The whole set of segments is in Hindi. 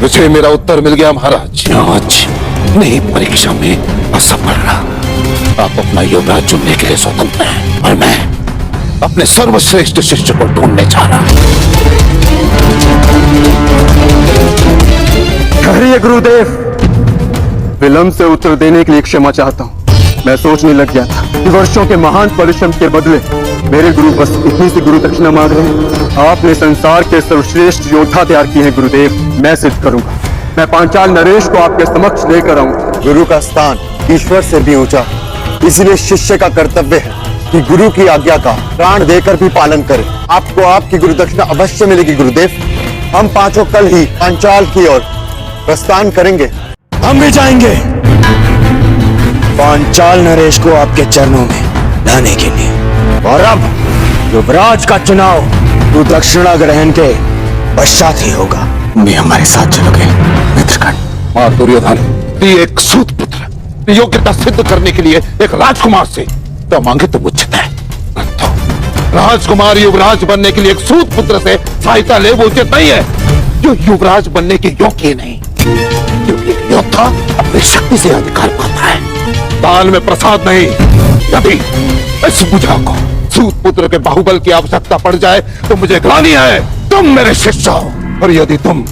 मुझे मेरा उत्तर मिल गया महाराज। आज नई परीक्षा में असफल रहा। आप अपना युवराज चुनने के लिए स्वतंत्र हैं और मैं अपने सर्वश्रेष्ठ शिष्य को ढूंढने जा रहा हूं। ठहरिए गुरुदेव, विलंब से उत्तर देने के लिए क्षमा चाहता हूँ। मैं सोचने लग गया था कि वर्षों के महान परिश्रम के बदले मेरे गुरु बस इतनी सी गुरु दक्षिणा मांग रहे हैं। आपने संसार के सर्वश्रेष्ठ योद्धा तैयार किए हैं गुरुदेव, मैं सिद्ध करूंगा। मैं पांचाल नरेश को आपके समक्ष लेकर आऊंगा। गुरु का स्थान ईश्वर से भी ऊंचा, इसलिए शिष्य का कर्तव्य है कि गुरु की आज्ञा का प्राण देकर भी पालन करे। आपको आपकी गुरु दक्षिणा अवश्य मिलेगी गुरुदेव। हम पांचों कल ही पांचाल की ओर प्रस्थान करेंगे। हम भी जाएंगे पांचाल नरेश को आपके चरणों में लाने के लिए। और अब युवराज का चुनाव तो दक्षिणा ग्रहण के पश्चात ही होगा। भी हमारे साथ चलोगे मित्रगण? और दुर्योधन, एक सूत पुत्र योग्यता सिद्ध करने के लिए एक राजकुमार से तो मांगे तो उचित है, तो राजकुमार युवराज बनने के लिए एक सूत पुत्र से सहायता ले वो उचित नहीं है, जो युवराज बनने के योग्य नहीं। क्योंकि एक योद्धा अपनी शक्ति से अधिकार पाता है, दान में प्रसाद नहीं। यदि इस बुझा को सूत पुत्र के बाहुबल की आवश्यकता पड़ जाए तो मुझे ग्लानि है, तुम मेरे शिष्य हो। और यदि तुम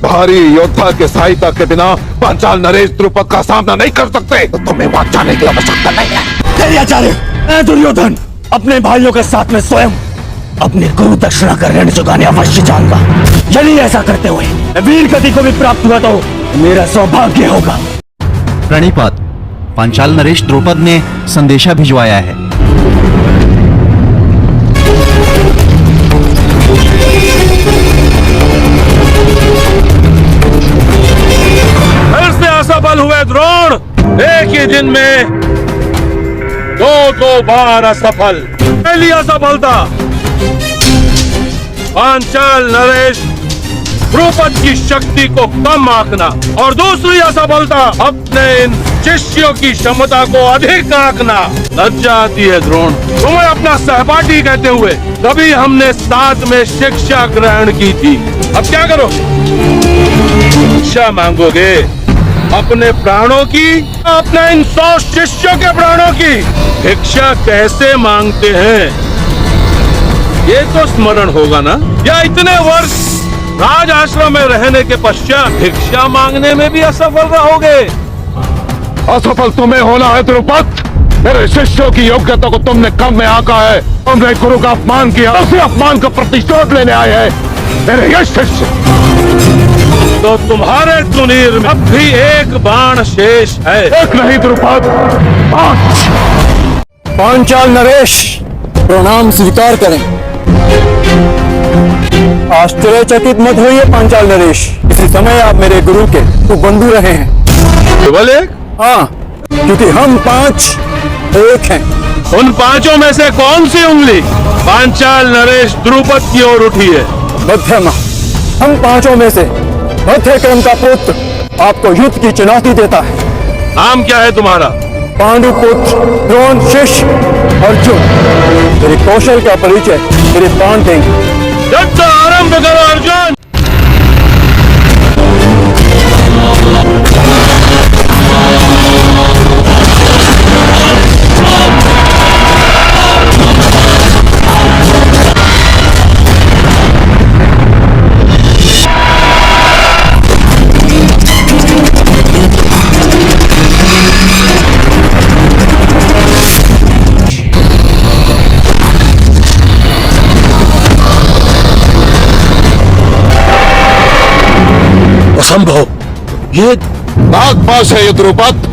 भारी योद्धा के सहायता के बिना पांचाल नरेश द्रुपद का सामना नहीं कर सकते तो तुम्हें वहां जाने की आवश्यकता नहीं है। आचार्य, मैं दुर्योधन अपने भाइयों के साथ में स्वयं अपने गुरु दक्षिणा का ऋण चुकाने अवश्य जाऊंगा। यदि ऐसा करते हुए वीर गति को भी प्राप्त हुआ तो मेरा सौभाग्य होगा। प्रणिपात, पांचाल नरेश द्रुपद ने संदेशा भिजवाया है। फिर से असफल हुए द्रोण, एक ही दिन में दो बार असफल। पहली असफलता पांचाल नरेश द्रुपद की शक्ति को कम आंकना, और दूसरी असफलता अपने इन शिष्यों की क्षमता को अधिक आंकना। लज्जा आती है द्रोण, तुम्हें अपना सहपाठी कहते हुए। कभी हमने साथ में शिक्षा ग्रहण की थी, अब क्या करो? शिक्षा मांगोगे अपने प्राणों की, अपने इन 100 शिष्यों के प्राणों की भिक्षा कैसे मांगते हैं ये तो स्मरण होगा ना? या इतने वर्ष राज आश्रम में रहने के पश्चात भिक्षा मांगने में भी असफल रहोगे? असफल तुम्हें होना है द्रुपद। मेरे शिष्यों की योग्यता को तुमने कम में आंका है, तुमने गुरु का अपमान किया, उसी अपमान का प्रतिशोध लेने आए हैं मेरे ये शिष्य। तो तुम्हारे तुनीर में अब भी एक बाण शेष है। एक नहीं द्रुपद, 5। पांचाल नरेश, प्रणाम स्वीकार करें। आश्चर्यचकित मत होइए पांचाल नरेश, इसी समय आप मेरे गुरु के बंधु रहे हैं। केवल एक? हाँ, क्योंकि हम 5 एक हैं। उन 5 में से कौन सी उंगली पांचाल नरेश द्रुपद की ओर उठी है? मध्यमा। हम 5 में से मध्यक्रम का पुत्र आपको युद्ध की चुनौती देता है। नाम क्या है तुम्हारा? पांडुपुत्र द्रोण शिष्य अर्जुन। मेरे कौशल का परिचय मेरे प्राण देंगे। युद्ध आरंभ करो अर्जुन। संभव ये नागपाश है ये द्रुपद।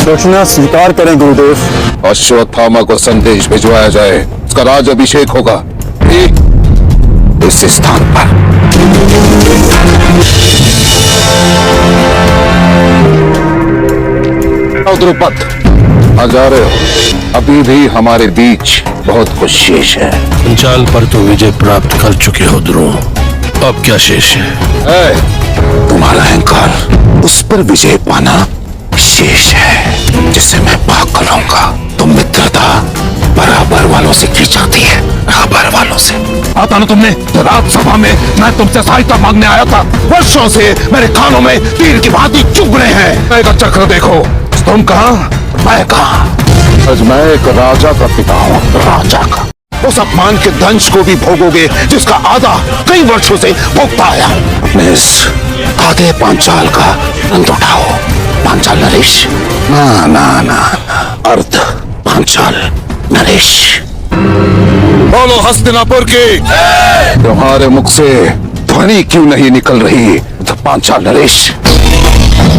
दक्षिणा स्वीकार करें गुरुदेव। अश्वत्थामा को संदेश भिजवाया जाए, उसका राज अभिषेक होगा इस स्थान पर। द्रुपद, आ जा रहे हो? अभी भी हमारे बीच बहुत कुछ शेष है। पांचाल पर तो विजय प्राप्त कर चुके हो द्रोण, अब क्या शेष है? तुम्हारा अहंकार, उस पर विजय पाना शेष है, जिसे मैं पाक कर लूंगा। तुम मित्रता बराबर वालों से की जाती है, बराबर वालों से। आता ना तुमने तो राज्यसभा में मैं तुमसे सहायता मांगने आया था। वर्षों से मेरे कानों में तीर की भांति चुभ रहे हैं। मैं का चक्र देखो, तुम कहाँ, मैं कहाँ। आज मैं एक राजा का पिता हूँ, राजा का। उस अपमान के दंश को भी भोगोगे जिसका आधा कई वर्षों से भोगता आया। अपने इस आधे पांचाल का आनंद उठाओ। पांचाल नरेश, ना ना ना, अर्ध पांचाल नरेश। बोलो हस्तिनापुर की। तुम्हारे मुख से ध्वनि क्यों नहीं निकल रही? पांचाल नरेश,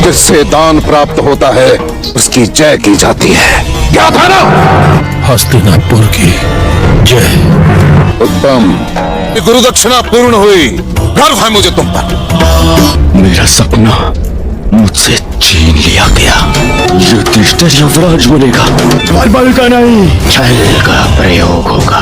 जिससे दान प्राप्त होता है उसकी जय की जाती है, क्या था ना? हस्तिनापुर की जय। उत्तम, गुरु दक्षिणा पूर्ण हुई। गर्व है मुझे तुम पर। मेरा सपना मुझसे छीन लिया गया। युधिष्ठिर युवराज बनेगा, बल का नहीं, छल का प्रयोग होगा।